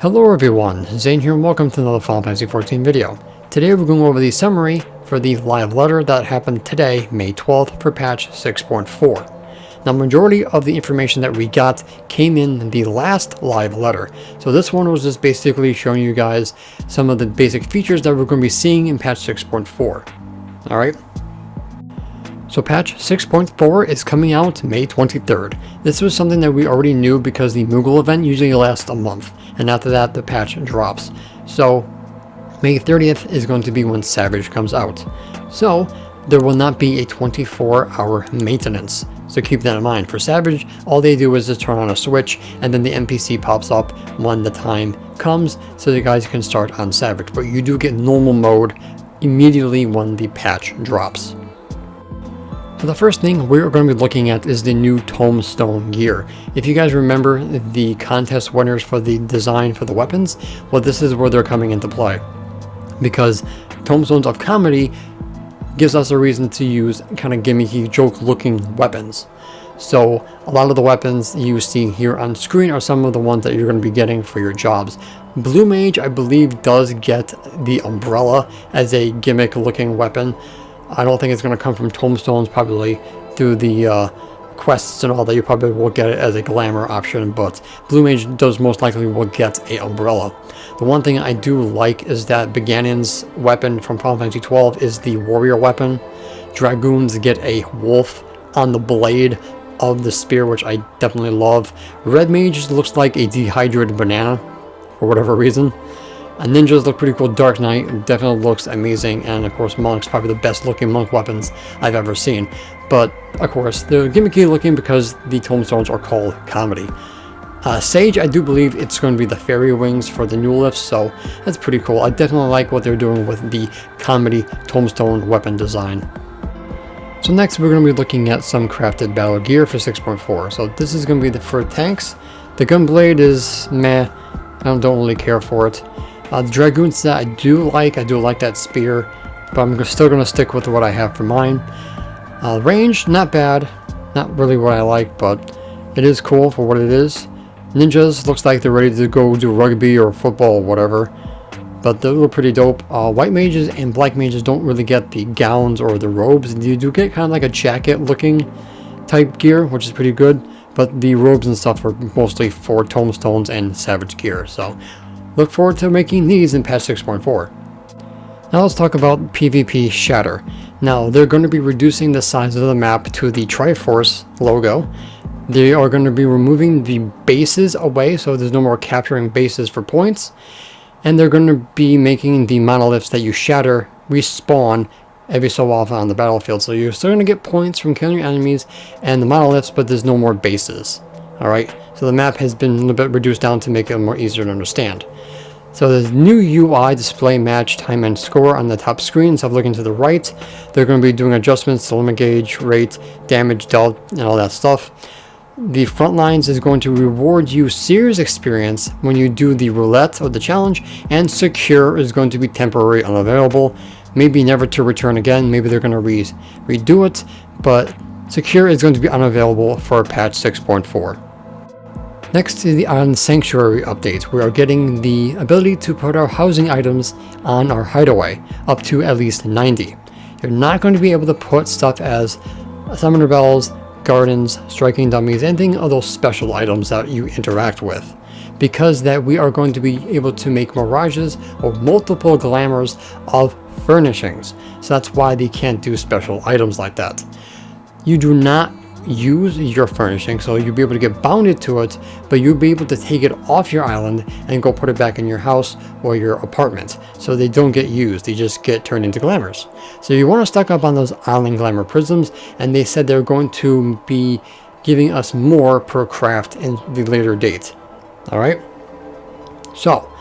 Hello everyone, Zane here and welcome to another Final Fantasy XIV video. Today we're going over the summary for the live letter that happened today, May 12th, for patch 6.4. Now, majority of the information that we got came in the last live letter. So this one was just basically showing you guys some of the basic features that we're going to be seeing in patch 6.4. Alright? So patch 6.4 is coming out May 23rd. This was something that we already knew because the Moogle event usually lasts a month, and after that the patch drops. So May 30th is going to be when Savage comes out. So there will not be a 24-hour maintenance. So keep that in mind. For Savage, all they do is just turn on a switch and then the NPC pops up when the time comes so you guys can start on Savage. But you do get normal mode immediately when the patch drops. So the first thing we're going to be looking at is the new Tombstone gear. If you guys remember the contest winners for the design for the weapons, well, this is where they're coming into play. Because Tombstones of Comedy gives us a reason to use kind of gimmicky, joke-looking weapons. So a lot of the weapons you see here on screen are some of the ones that you're going to be getting for your jobs. Blue Mage, I believe, does get the umbrella as a gimmick-looking weapon. I don't think it's going to come from Tombstones, probably through the quests and all that. You probably will get it as a glamour option, but Blue Mage does most likely will get a umbrella. The one thing I do like is that Beganion's weapon from Final Fantasy XII is the warrior weapon. Dragoons get a wolf on the blade of the spear, which I definitely love. Red Mage looks like a dehydrated banana for whatever reason. And ninjas look pretty cool. Dark Knight definitely looks amazing, and of course monks, probably the best looking monk weapons I've ever seen. But of course they're gimmicky looking because the Tombstones are called comedy. Sage, I do believe it's going to be the fairy wings for the new lifts, so that's pretty cool. I definitely like what they're doing with the comedy Tombstone weapon design. So next we're going to be looking at some crafted battle gear for 6.4. So this is going to be for tanks. The gunblade is meh. I don't really care for it. The Dragoon set I do like that spear, but I'm still going to stick with what I have for mine. Range, not bad, not really what I like, but it is cool for what it is. Ninjas, looks like they're ready to go do rugby or football or whatever, but they look pretty dope. White mages and black mages don't really get the gowns or the robes. You do get kind of like a jacket looking type gear, which is pretty good, but the robes and stuff are mostly for Tombstones and Savage gear, so look forward to making these in patch 6.4. Now let's talk about PvP Shatter. Now they're going to be reducing the size of the map to the Triforce logo. They are going to be removing the bases away, so there's no more capturing bases for points. And they're going to be making the monoliths that you shatter respawn every so often on the battlefield. So you're still going to get points from killing your enemies and the monoliths, but there's no more bases. Alright, so the map has been a little bit reduced down to make it more easier to understand. So there's new UI, display, match, time, and score on the top screen. So looking to the right, they're going to be doing adjustments to limit gauge, rate, damage dealt, and all that stuff. The front lines is going to reward you Sears experience when you do the roulette or the challenge, and secure is going to be temporary unavailable, maybe never to return again. Maybe they're going to redo it, but secure is going to be unavailable for patch 6.4. Next is the Island Sanctuary update. We are getting the ability to put our housing items on our hideaway, up to at least 90. You're not going to be able to put stuff as summoner bells, gardens, striking dummies, anything of those special items that you interact with, because that we are going to be able to make mirages or multiple glamours of furnishings. So that's why they can't do special items like that. You do not use your furnishing, so you'll be able to get bounded to it, but you'll be able to take it off your island and go put it back in your house or your apartment. So they don't get used, they just get turned into glamours. So you want to stock up on those island glamour prisms, and they said they're going to be giving us more per craft in the later date. Alright, so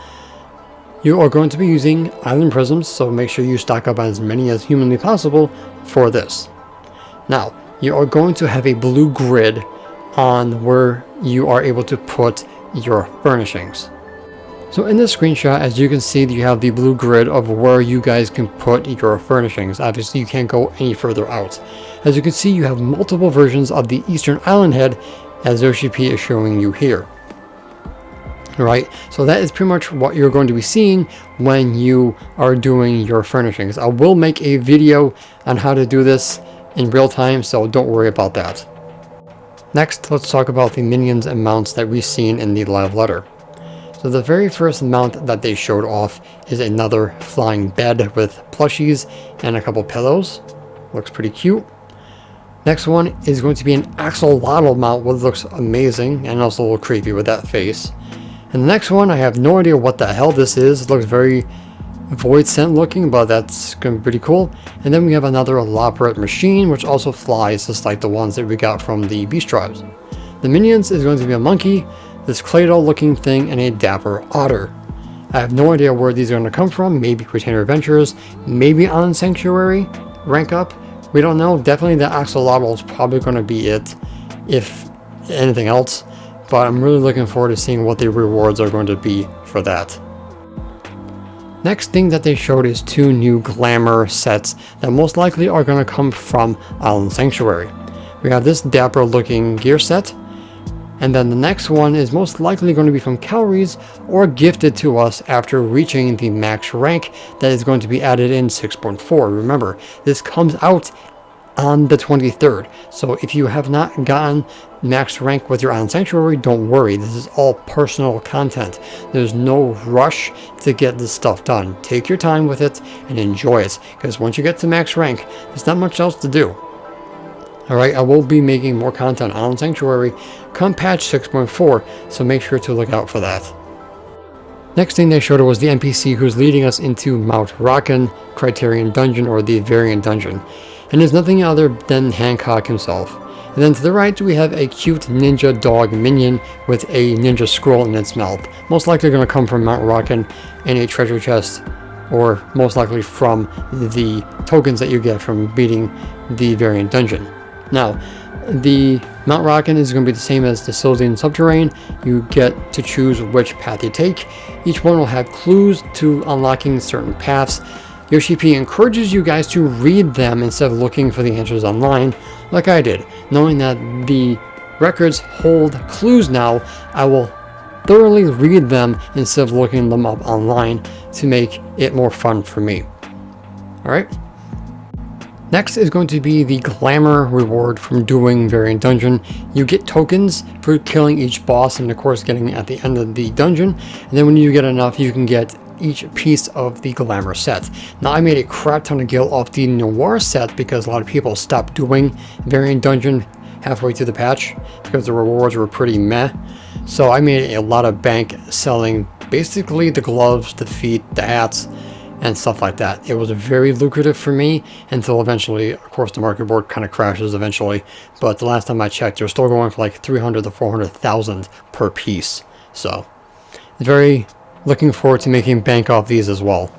you are going to be using island prisms, so make sure you stock up on as many as humanly possible for this. Now you are going to have a blue grid on where you are able to put your furnishings. So in this screenshot, as you can see, you have the blue grid of where you guys can put your furnishings. Obviously you can't go any further out. As you can see, you have multiple versions of the Eastern Island Head, as Yoshi P is showing you here. Right, so that is pretty much what you're going to be seeing when you are doing your furnishings. I will make a video on how to do this in real time, so don't worry about that. Next, let's talk about the minions and mounts that we've seen in the live letter. So the very first mount that they showed off is another flying bed with plushies and a couple pillows. Looks pretty cute. Next one is going to be an axolotl mount, which looks amazing and also a little creepy with that face. And the next one, I have no idea what the hell this is. It looks very void scent looking, but that's going to be pretty cool. And then we have another elaborate machine, which also flies just like the ones that we got from the Beast Tribes. The minions is going to be a monkey, this Clado looking thing, and a dapper otter. I have no idea where these are going to come from. Maybe Retainer Adventures, maybe on Sanctuary, rank up. We don't know. Definitely the axolotl is probably going to be it, if anything else. But I'm really looking forward to seeing what the rewards are going to be for that. Next thing that they showed is 2 new glamour sets that most likely are going to come from Island Sanctuary. We have this dapper looking gear set, and then the next one is most likely going to be from Calories or gifted to us after reaching the max rank that is going to be added in 6.4. Remember, this comes out on the 23rd, so if you have not gotten max rank with your Island Sanctuary, don't worry, this is all personal content. There's no rush to get this stuff done. Take your time with it and enjoy it, because once you get to max rank, there's not much else to do. Alright, I will be making more content on Island Sanctuary come patch 6.4, so make sure to look out for that. Next thing they showed was the NPC who's leading us into Mount Rockin Criterion Dungeon, or the Variant Dungeon. And is nothing other than Hancock himself. And then to the right we have a cute ninja dog minion with a ninja scroll in its mouth. Most likely going to come from Mount Rockin in a treasure chest, or most likely from the tokens that you get from beating the Variant Dungeon. Now, the Mount Rockin is going to be the same as the Silesian Subterrane. You get to choose which path you take. Each one will have clues to unlocking certain paths. Yoshi P encourages you guys to read them instead of looking for the answers online, like I did. Knowing that the records hold clues now, I will thoroughly read them instead of looking them up online to make it more fun for me. Alright? Next is going to be the Glamour reward from doing Variant Dungeon. You get tokens for killing each boss and of course getting at the end of the dungeon. And then when you get enough, you can get each piece of the Glamour set. Now I made a crap ton of gil off the Noir set because a lot of people stopped doing Variant Dungeon halfway through the patch because the rewards were pretty meh. So I made a lot of bank selling basically the gloves, the feet, the hats, and stuff like that. It was very lucrative for me until eventually, of course, the market board kind of crashes eventually. But the last time I checked, they're still going for like 300 to 400,000 per piece. So very looking forward to making bank off these as well.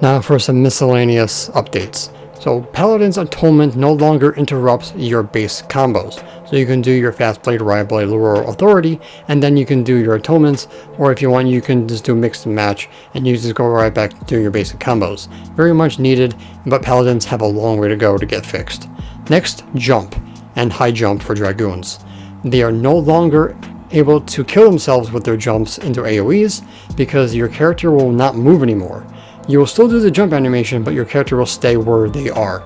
Now for some miscellaneous updates. So Paladin's Atonement no longer interrupts your base combos. So you can do your Fast Blade, Riot Blade, Lure, Authority, and then you can do your atonements, or if you want you can just do mix and match, and you just go right back to doing your basic combos. Very much needed, but Paladins have a long way to go to get fixed. Next, Jump, and High Jump for Dragoons. They are no longer able to kill themselves with their jumps into AoEs because your character will not move anymore. You will still do the jump animation, but your character will stay where they are.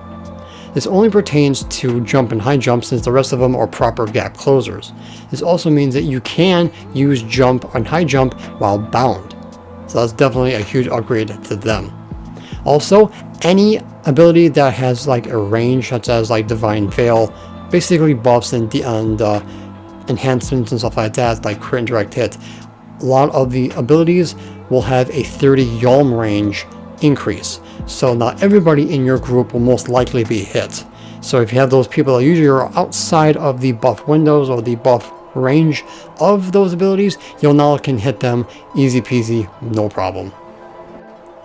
This only pertains to jump and high jump since the rest of them are proper gap closers. This also means that you can use jump and high jump while bound. So that's definitely a huge upgrade to them. Also, any ability that has like a range such as like Divine Veil, basically buffs and enhancements and stuff like that, like crit and direct hit, a lot of the abilities will have a 30 yalm range increase. So not everybody in your group will most likely be hit. So if you have those people that usually are outside of the buff windows or the buff range of those abilities, you'll now can hit them easy peasy, no problem.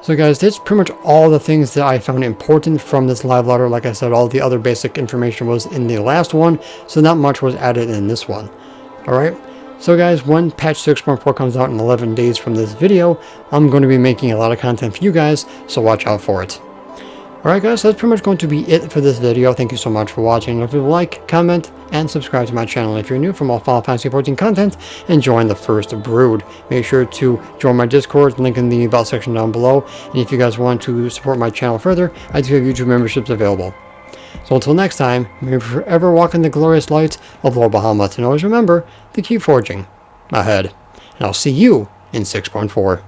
So guys, that's pretty much all the things that I found important from this live letter. Like I said, all the other basic information was in the last one, so not much was added in this one. Alright, so guys, when patch 6.4 comes out in 11 days from this video, I'm going to be making a lot of content for you guys, so watch out for it. Alright guys, so that's pretty much going to be it for this video. Thank you so much for watching. Don't forget to like, comment, and subscribe to my channel if you're new for more Final Fantasy XIV content, and join the First Brood. Make sure to join my Discord, link in the about section down below, and if you guys want to support my channel further, I do have YouTube memberships available. So until next time, may you forever walk in the glorious light of Lord Bahamut, and always remember to keep forging ahead. And I'll see you in 6.4.